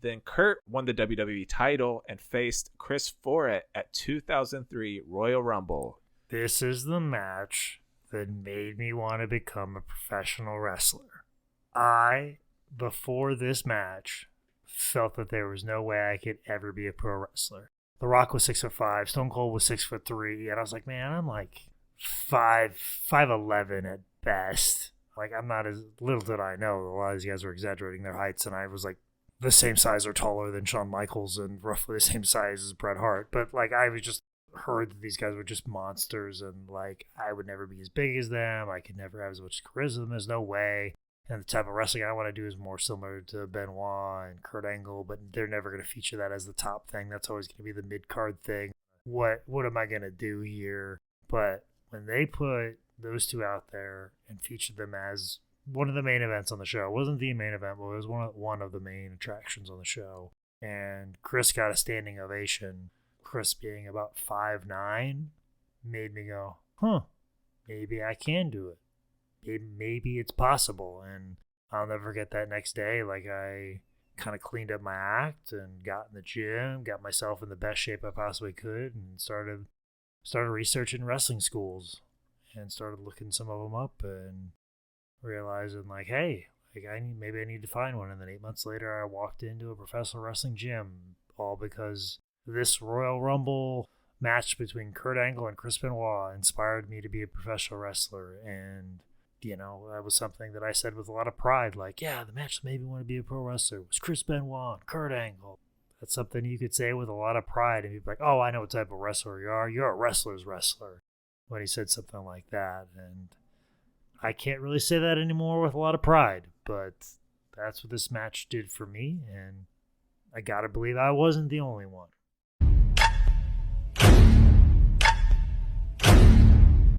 Then Kurt won the WWE title and faced Chris Foret at 2003 Royal Rumble. This is the match that made me want to become a professional wrestler. Before this match, felt that there was no way I could ever be a pro wrestler. The Rock was 6'5", Stone Cold was 6'3", and I was like, man, I'm like 5'11" at best. Like, I'm not as little did I know. A lot of these guys were exaggerating their heights, and I was like the same size or taller than Shawn Michaels and roughly the same size as Bret Hart. But like, I was just heard that these guys were just monsters, and like, I would never be as big as them. I could never have as much charisma. There's no way. And the type of wrestling I want to do is more similar to Benoit and Kurt Angle, but they're never going to feature that as the top thing. That's always going to be the mid-card thing. What am I going to do here? But when they put those two out there and featured them as one of the main events on the show, it wasn't the main event, but it was one of the main attractions on the show. And Chris got a standing ovation. Chris being about 5'9", made me go, maybe I can do it. Maybe it's possible. And I'll never forget that next day. Like, I kind of cleaned up my act and got in the gym, got myself in the best shape I possibly could, and started researching wrestling schools and started looking some of them up and realizing, like, hey, like, maybe I need to find one. And then 8 months later, I walked into a professional wrestling gym, all because this Royal Rumble match between Kurt Angle and Chris Benoit inspired me to be a professional wrestler. And you know, that was something that I said with a lot of pride, like, yeah, the match that made me want to be a pro wrestler was Chris Benoit and Kurt Angle. That's something you could say with a lot of pride, and you'd be like, oh, I know what type of wrestler you are. You're a wrestler's wrestler, when he said something like that. And I can't really say that anymore with a lot of pride, but that's what this match did for me, and I gotta believe I wasn't the only one.